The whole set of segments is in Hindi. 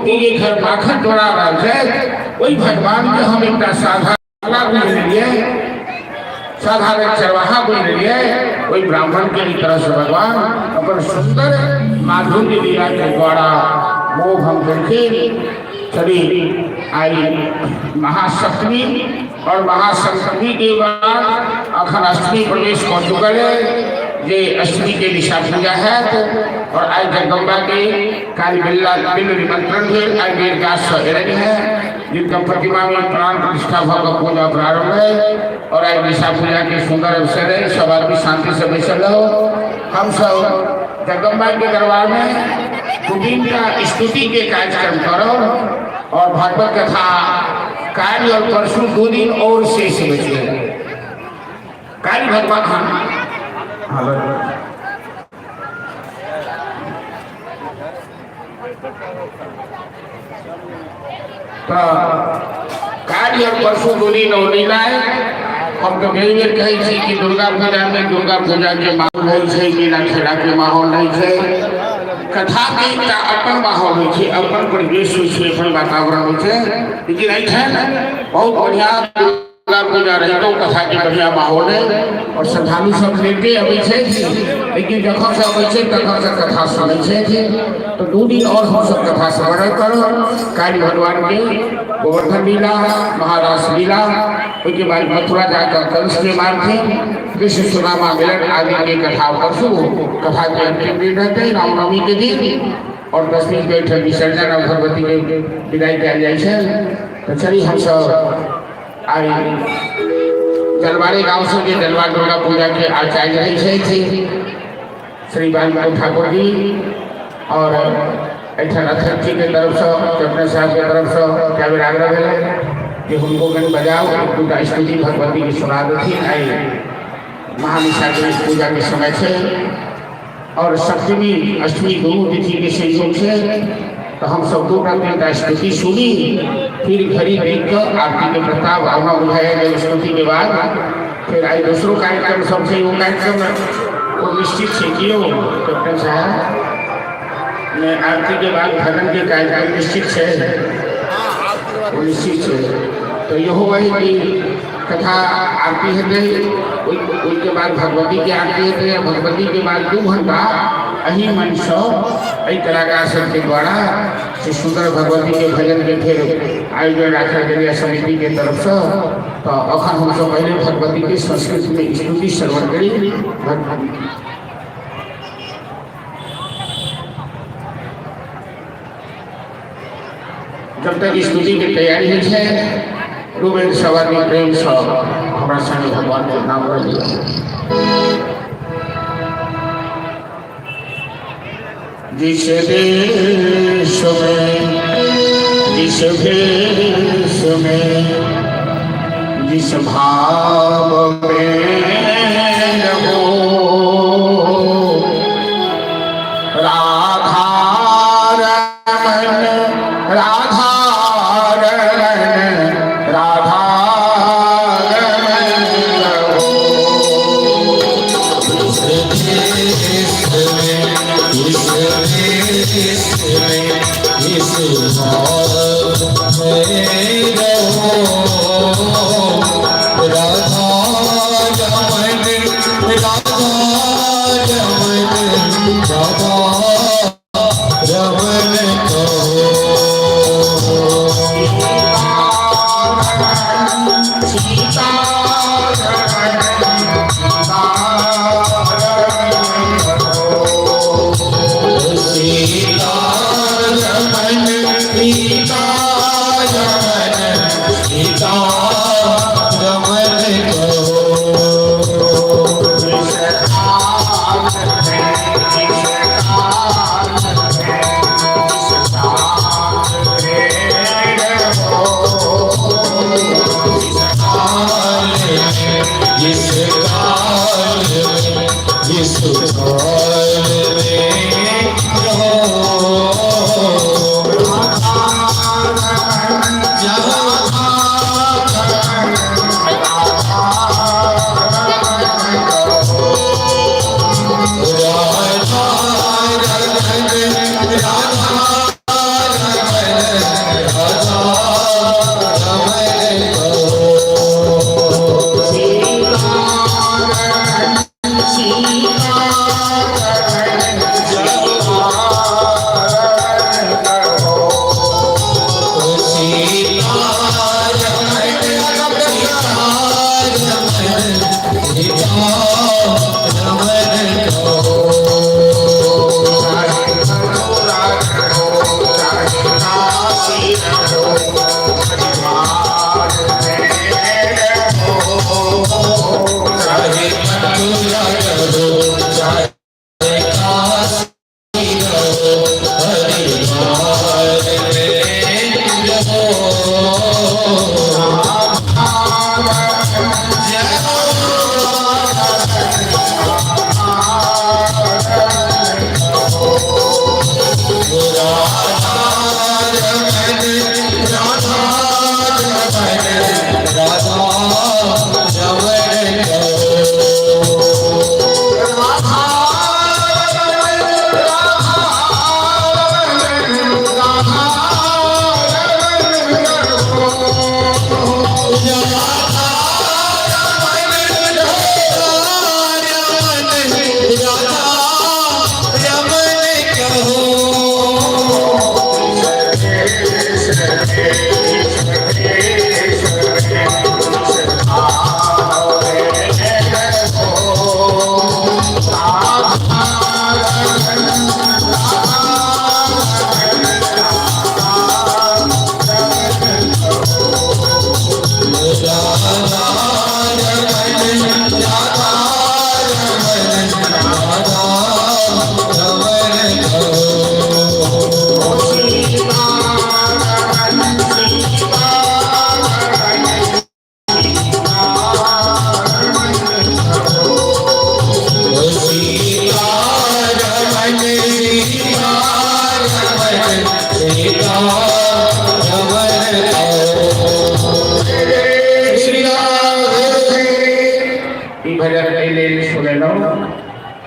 कि ये घर माखन द्वारा राजे वही भगवान के हम एक साधारण चरवाहा बोल रही है वही ब्राह्मण के तरह से भगवान अपन सुंदर माधुर्य लीला के द्वारा मोह हम करके चली आई महासप्तमी और महासप्तमी के बाद अखन अष्टमी प्रवेश हो चुका है। ये अष्टमी के निशा पूजा है और आज जगदम्बा के कार्य बिल्ल निमंत्रण है आज देर का सहरग है जिनका प्रतिमा में प्राण प्रतिष्ठा भाव का पूजा प्रारंभ है और आज निशा पूजा के सुंदर अवसर है। सब आदमी शांति से बैठे रहो। हम सब जगदम्बा के दरबार में कुटुंब का स्तुति के कार्यक्रम करो और भागवत कथा कार्य और परसों 2 दिन और शेष बचे कार्य भगवान तो कार्य और परसों 2 दिन और लीलाएं हम तो बेर बेर कहे छी कि दुर्गा पूजा में दुर्गा पूजा के माहौल है मीना खेला के माहौल नहीं है कथा के अपन माहौल है अपन परिवेश है अपन वातावरण है लेकिन है बहुत बढ़िया दुर्गा पूजा रही तो कथा के बढ़िया माहौल है और श्रद्धालु सब लेके अबै छे लेकिन जखन से अबै छे तखन से कथा सुनै छे तो 2 दिन और हम सब कथा श्रवण करो काली भगवान के गोवर्धन लीला महाराज लीला उसके बाद मथुरा जाकर कंस के मार थे कृष्ण सुदामा मिलन आदि की कथा परसों कथा के अंतिम दिन रहते हैं रामनवमी के दिन और 10 दिन बैठक विसर्जन और भगवती के विदाई किया जाए तो चलिए हम सब आई जलवाड़ी गांव से के जलवाड़ दुर्गा पूजा के आचार्य रहे थे श्री बालू ठाकुर जी और अध्यक्ष जी के तरफ से चपने साहब के तरफ से क्या आग्रह है कि उनको कहीं बजाओ उनका स्तुति भगवती की सुना देती आई महानिशा के पूजा के समय से और सप्तमी अष्टमी दोनों तिथि के संयोग से तो हम सब 2 प्रांतों का स्तुति सुनी फिर घड़ी देख कर आरती के प्रताप भावना उठाया गया स्तुति के बाद फिर आई दूसरों कार्यक्रम सबसे वो कार्यक्रम वो निश्चित से किए कैप्टन साहब ने आरती के बाद भजन के कार्यक्रम निश्चित से वो निश्चित से तो यह वही कि कथा आरती है उसके बाद भगवती की आरती है भगवती के बाद 2 घंटा अही मंच से कलाकार सब के द्वारा से सुंदर भगवती के भजन के फिर आयोजन रखा गया समिति के तरफ से तो अखन हम सब पहले भगवती के संस्कृत में स्तुति श्रवण करी जब तक स्तुति की तैयारी है रूबेन सवारी प्रेम सब हमारा संग भगवान के नाम रखिए। जिस देश में जिस भेष में जिस भाव में रहो राधा रमन राधा रमन राधा रमन रहो इस भाव में रहो राधा रमन राधा रमन राधा रमन कहो सीता रमन सीता रमन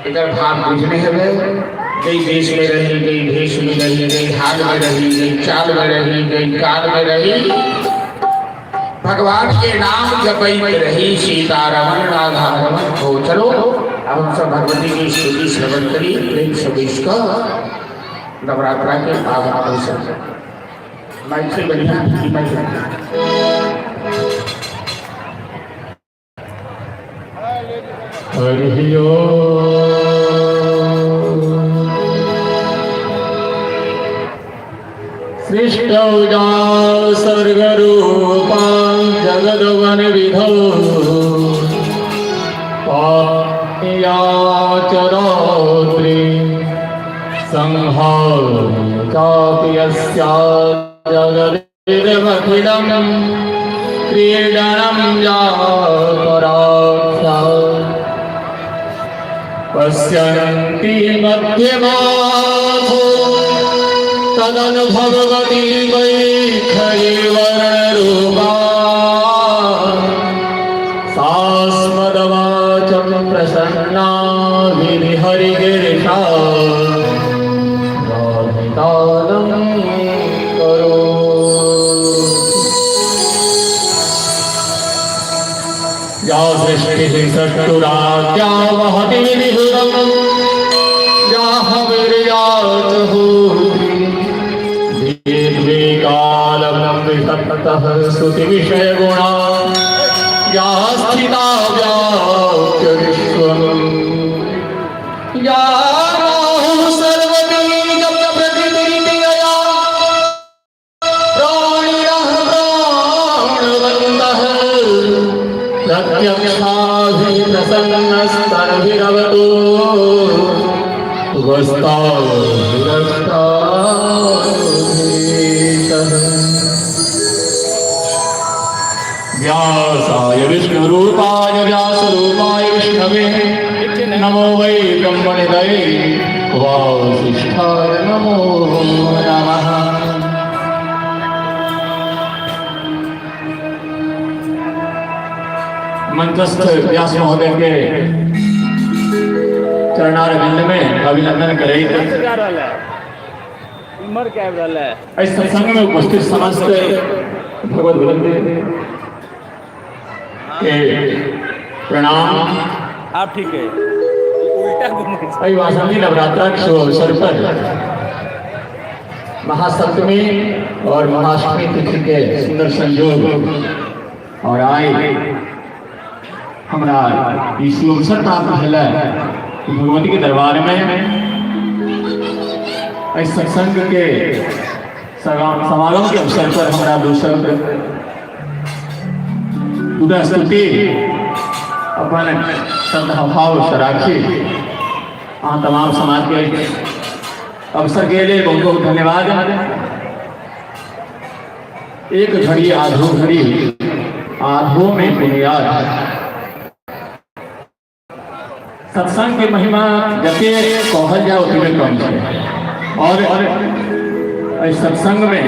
इधर भाव बुझने हवे गई देश में रही गई भेष में रही गई हाल में रही गई चाल में रही गई काल में रही भगवान के नाम जपई में रही सीतारमण राधा रमन हो। चलो अब हम सब भगवती की स्तुति श्रवण करी प्रेम से इसका नवरात्रा के पावन अवसर माइक से बढ़िया हरि सृष्टौ सर्गरूपा जगद्वन विधौ चरोत्रि संहाकापि यस्या जगदिदमखिलं क्रीडनं यापराख्या पश्यन्ति मध्यमाथो तदनुभवति वैखरीवर्णरूपा सास्मदवाचं प्रसन्ना विहरिगिरिशा राधिकानं करो। या सृष्टिः सष्टुराज्ञा वहति विहुरम् या हविर्यात् होति द्वे कालं विसप्तः स्तुति विषय गुणा या स्थिता व्याप्य विश्वम् या राहुः सर्वबीज प्रकृतिरियया प्राणिनः प्राणवन्तः प्रत्यक्षाभिप्रसन्नस्तनभिरवतो व्यासाय विष्णुरूपाय व्यासरूपाय विष्णवे नमो वै ब्रह्मनिधये वासिष्ठाय नमो नमः। मंत्रस्थ व्यास महोदय के चरणारविंद में अभिनंदन करे। इस सत्संग में उपस्थित समस्त भगवत वृंद के प्रणाम। आप ठीक है उल्टा वासंती नवरात्रा के शुभ अवसर पर महासप्तमी और महाअष्टमी तिथि के सुंदर संयोग और आए हमारा इस अवसर प्राप्त है भगवती के दरबार में इस सत्संग के समागम के अवसर पर हमारा दूसरा स्तुति अपन श्रद्धा भाव राखी तमाम समाज के अवसर के लिए बहुत बहुत धन्यवाद। एक घड़ी आधो घड़ी आधो में बुनियाद सत्संग की महिमा जते कहल जाओ उतने कम है। और इस सत्संग में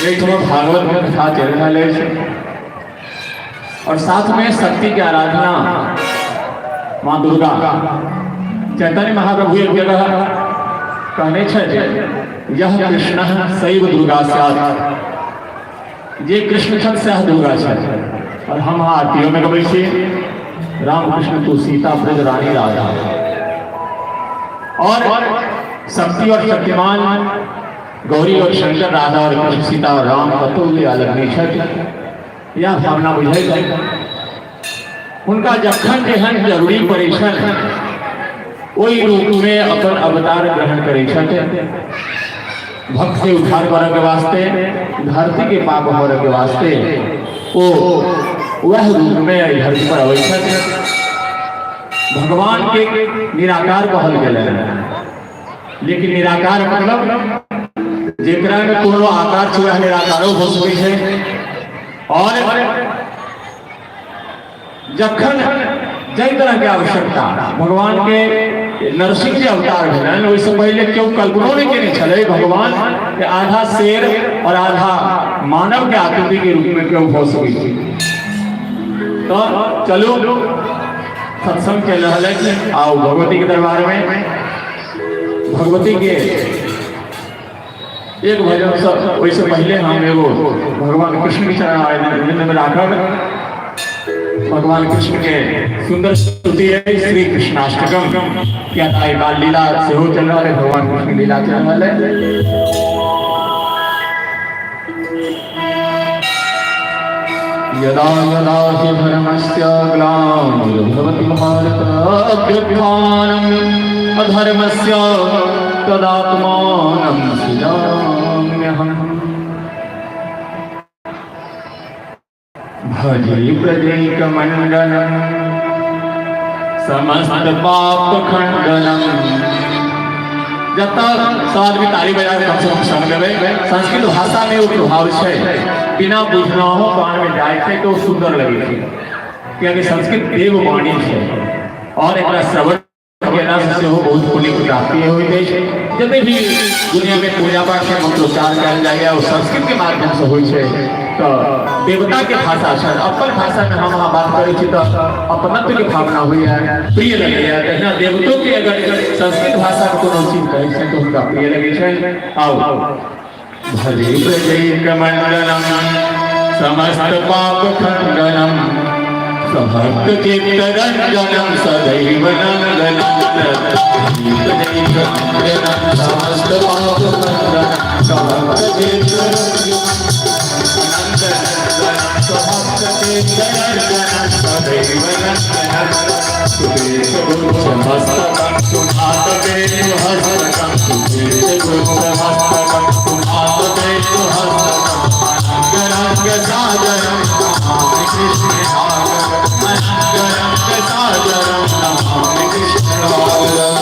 एक भागवत कथा चल रहा है और साथ में शक्ति की आराधना माँ दुर्गा। चैतन्य महाप्रभु एक जगह कहने यह कृष्ण शैव दुर्गा स्यात्, ये कृष्ण छत से दुर्गा छत। और हम आरतियों में कभी से राम कृष्ण तो सीता ब्रज रानी राधा और शक्ति और शक्तिमान गौरी और शंकर राधा और कृष्ण सीता और राम अतुल्य अलग निछट यह भावना बुझे उनका जखन जहन जरूरी परेशान वही रूप में अपन अवतार ग्रहण करे भक्त से उद्धार करने के वास्ते धरती के पाप होने के वास्ते वो वह रूप में धरती पर अवैछत भगवान के निराकार कहल गए। लेकिन निराकार मतलब जेकरा में कोनो आकार छुआ निराकारो हो सके है। और जखन जय तरह की आवश्यकता भगवान के नरसिंह जी अवतार भेलन ओहिसँ पहले केओ कल्पनो नहीं केने छलै भगवान के आधा शेर और आधा मानव के आकृति के रूप में केओ भऽ सकै छै। तो चलू सत्संग चल रहा है, आओ भगवती के दरबार में भगवती के एक भजन सब वैसे पहले हम एगो भगवान कृष्ण के चरण आराधना में राखब। भगवान कृष्ण के सुंदर स्तुति है श्री कृष्णाष्टकम क्या बाल लीला से हो चल रहा है, भगवान कृष्ण लीला चल रहा है। यदा यदा हि धर्मस्य ग्लानिर्भवति भारत अभ्युत्थानम् अधर्मस्य तदात्मानं सृजाम्यहम्। भजे प्रजैकमण्डलम् समस्त पापखण्डनम्। जब तक साथ में ताली बजा के कम से कम संग लेबै। संस्कृत भाषा में वो प्रभाव है, बिना बुझना हो कान में जाए थे तो सुंदर लगे थे, क्योंकि संस्कृत देववाणी है और एक श्रवण के रस से हो बहुत पुण्य की प्राप्ति हुई है। जब भी दुनिया में पूजा पाठ के मंत्रोच्चार किया जाएगा वो संस्कृत के माध्यम से हुई है। तो देवता के भाषा है, अपन भाषा में हम बात करें तो अपनत्व की भावना हुई है, प्रिय लगे है। देवतों के अगर संस्कृत भाषा में कोनो चीज कहे तो उनका प्रिय लगे है। आओ भजे प्रजैकमण्डलम् समस्त पापखण्डनम् समस्त चित्तरञ्जनं सदैव नन्दनं। समस्त पापखण्डनं समस्त चित्तरञ्जनं समस्त चित्तरञ्जनं सदैव नन्दनं। सुमस्तकं सुभातवेतु हस्तकं सुमस्तकं सुभातवेतु हस्तकं अनन्तरङ्गसागरं नमामि कृष्णसागरं अनन्तरङ्गसागरं नमामि कृष्णसागरम्।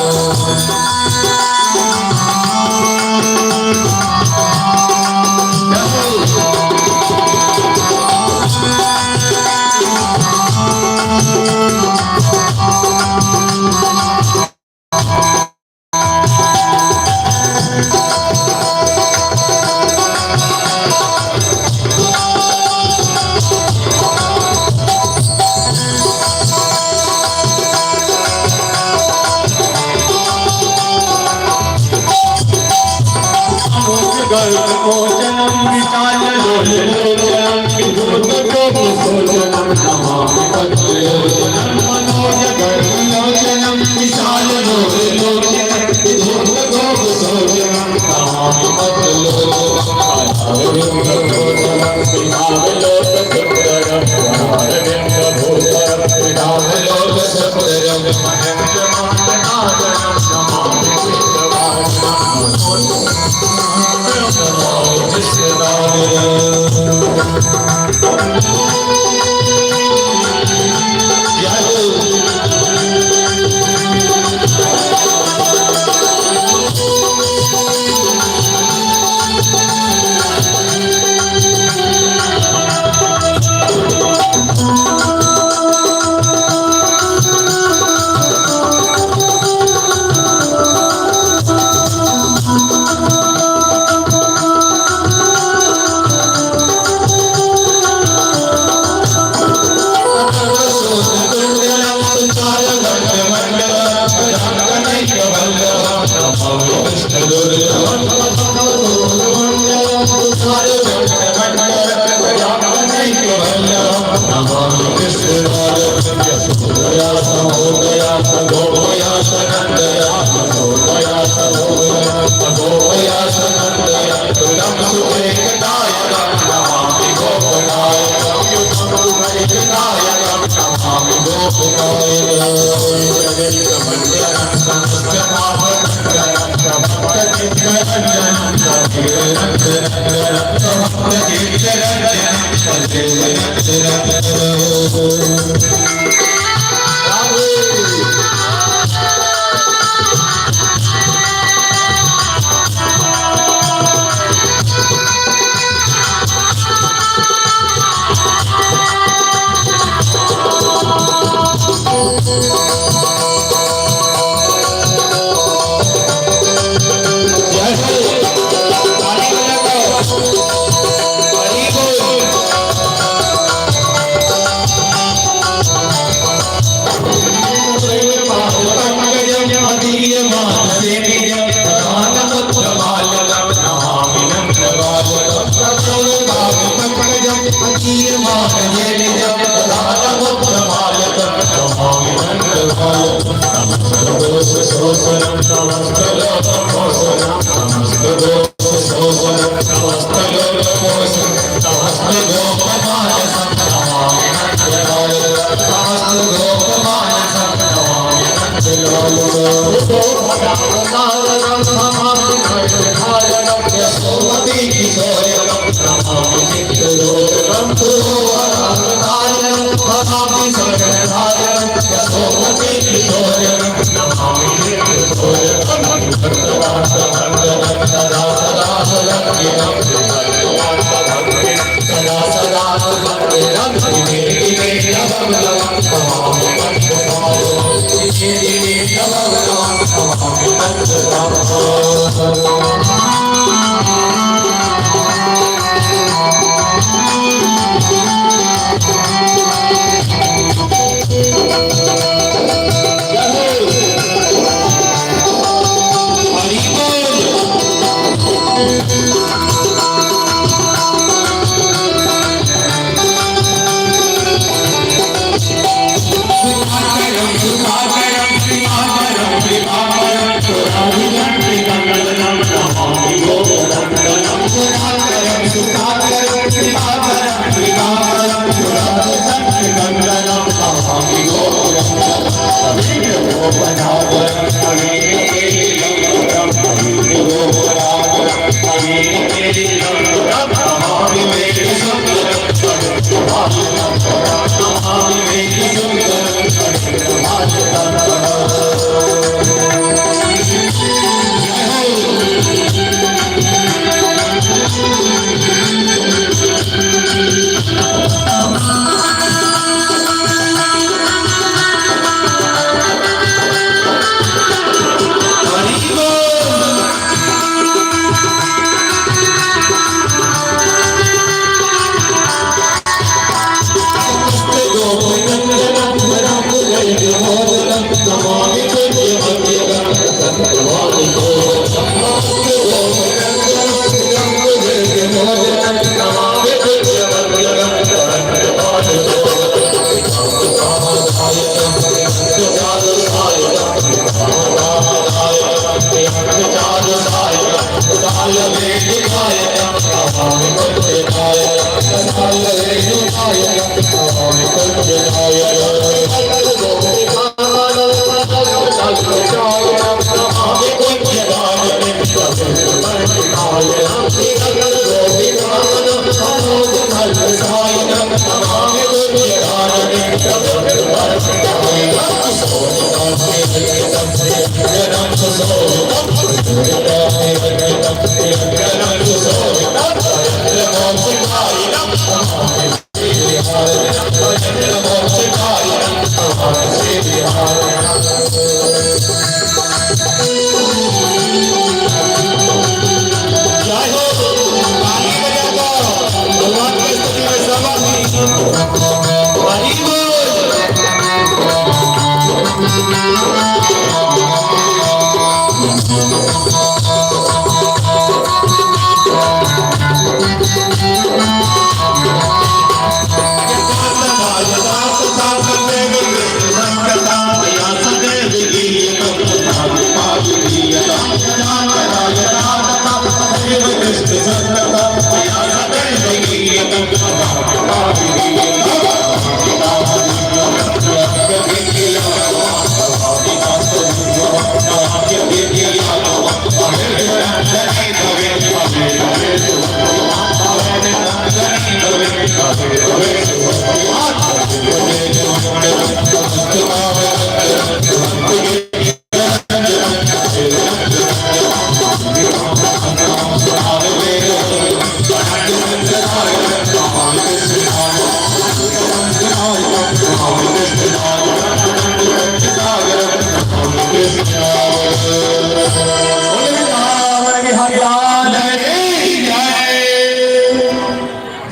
मोचनं विशाललोचनं विभूतकोटिसोचनं नमामि तद्वयोजनं। मनोजगर्वलोचनं विशाललोचनं विभूतकोटिसोचनं नमामि तद्वयोजनं। विभावलोकसुन्दरं विभावलोकसुन्दरं विभावलोकसुन्दरं अनन्तमहानादनं नमामि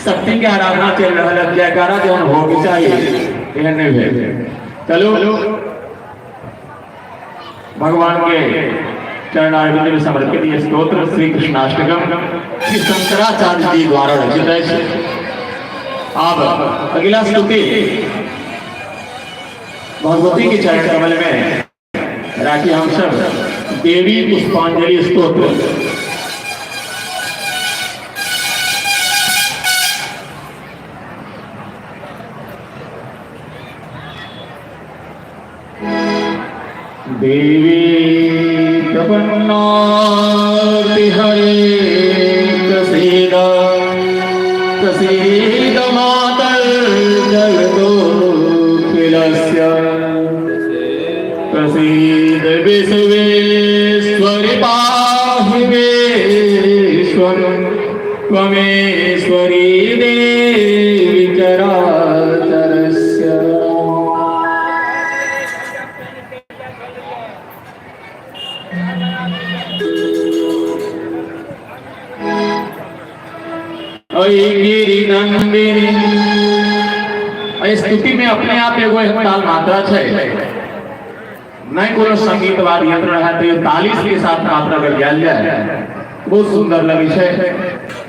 शक्ति की आराधना चल रहा है, जयकारा जो होगी चाहिए। चलो भगवान के चरणारविंद में समर्पित ये स्तोत्र श्री कृष्णाष्टकम श्री शंकराचार्य जी द्वारा रचित है। अब अगला स्तुति भगवती के चरण कमल में राखी हम सब देवी पुष्पांजलि स्तोत्र। देवी जगन्नाथ हरे प्रसीद प्रसीद मातर जगदोखिलस्य प्रसीद विश्वेश्वरि पाहि विश्वं त्वमेश्वरी देवी चराचरस्य। गिरि नंदिनी स्तुति में अपने आप एगो ताल मात्रा है, नहीं कोनो संगीत वाद्य यंत्र है तो ताली के साथ मात्रा कर गायल जाए बहुत सुंदर लगे है।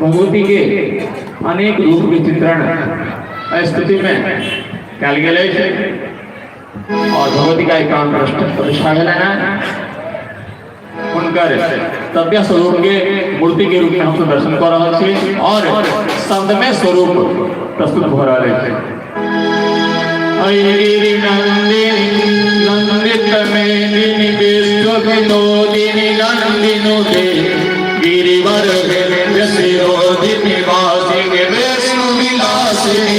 भगवती के अनेक रूप के चित्रण स्तुति में कल गए और भगवती का एकांत प्रतिष्ठा है उनकर तब्य स्वरूप के मूर्ति के रूप में हम दर्शन कर रहा है और शब्द में स्वरूप प्रस्तुत हो रहा है। गिरि नंदिनी नंदित मेदिनी विश्व विनोदिनी नंदिनुते गिरिवर वीरेंद्र शिरोदिनी वासिनी वैष्णु विलासिनी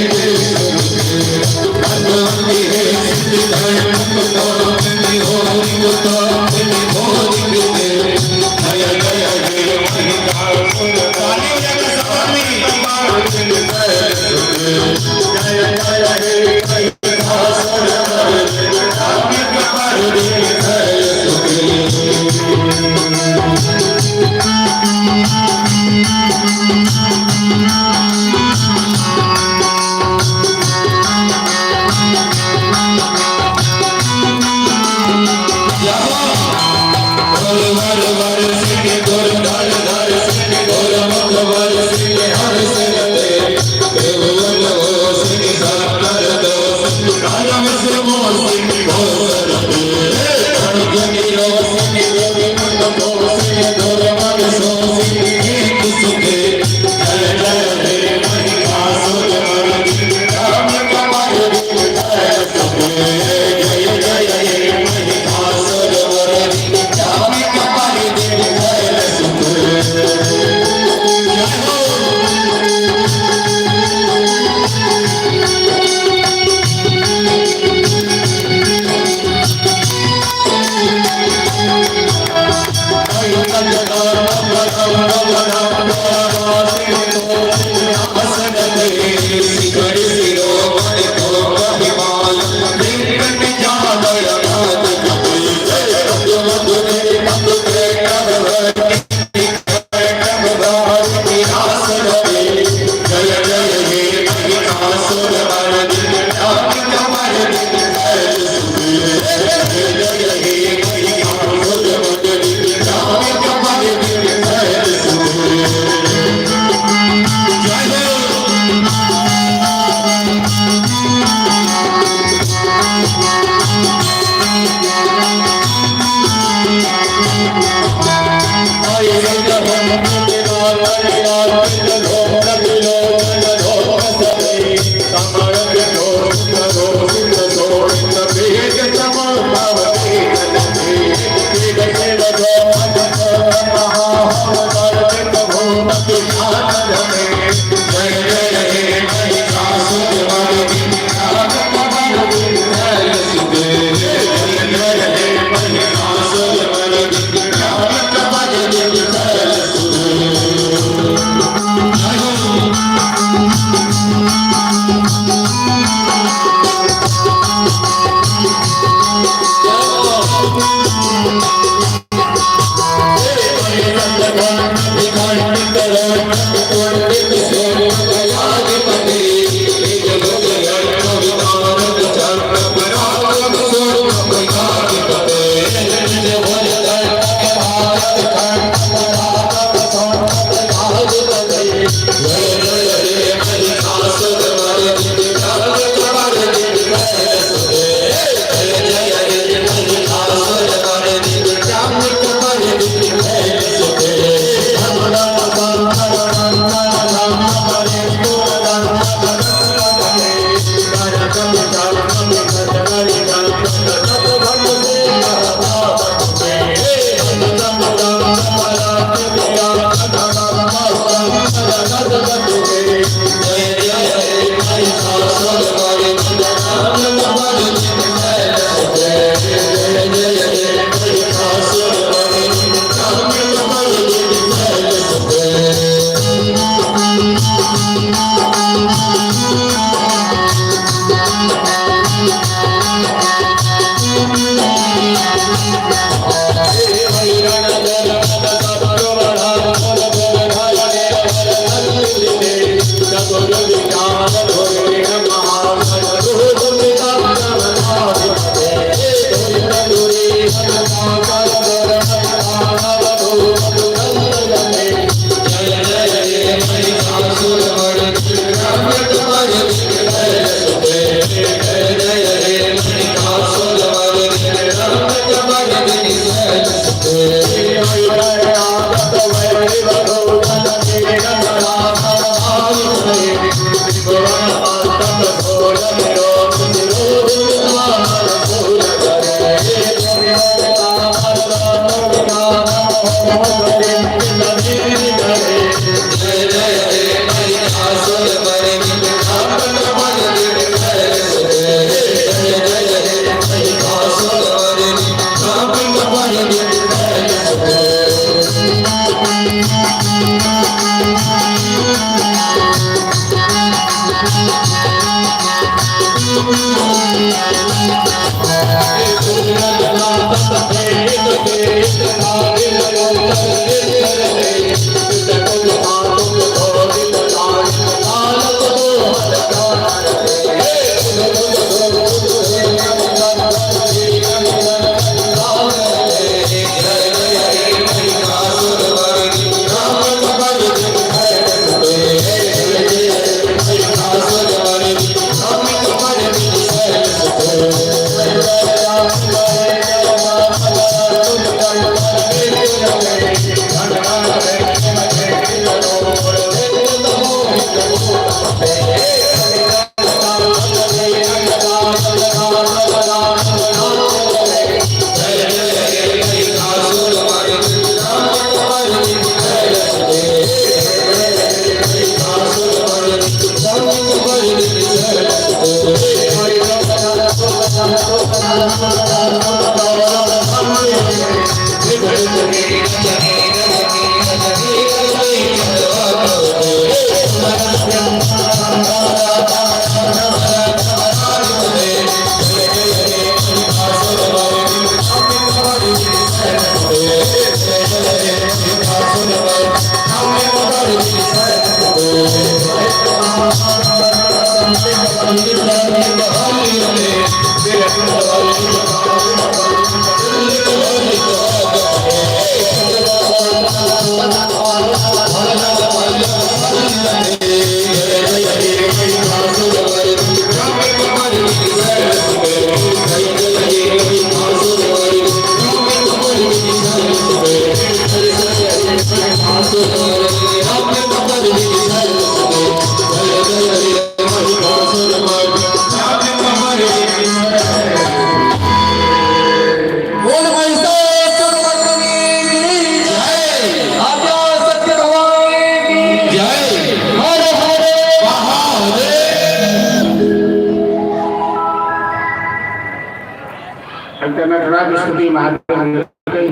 नटराज स्तुति महादेव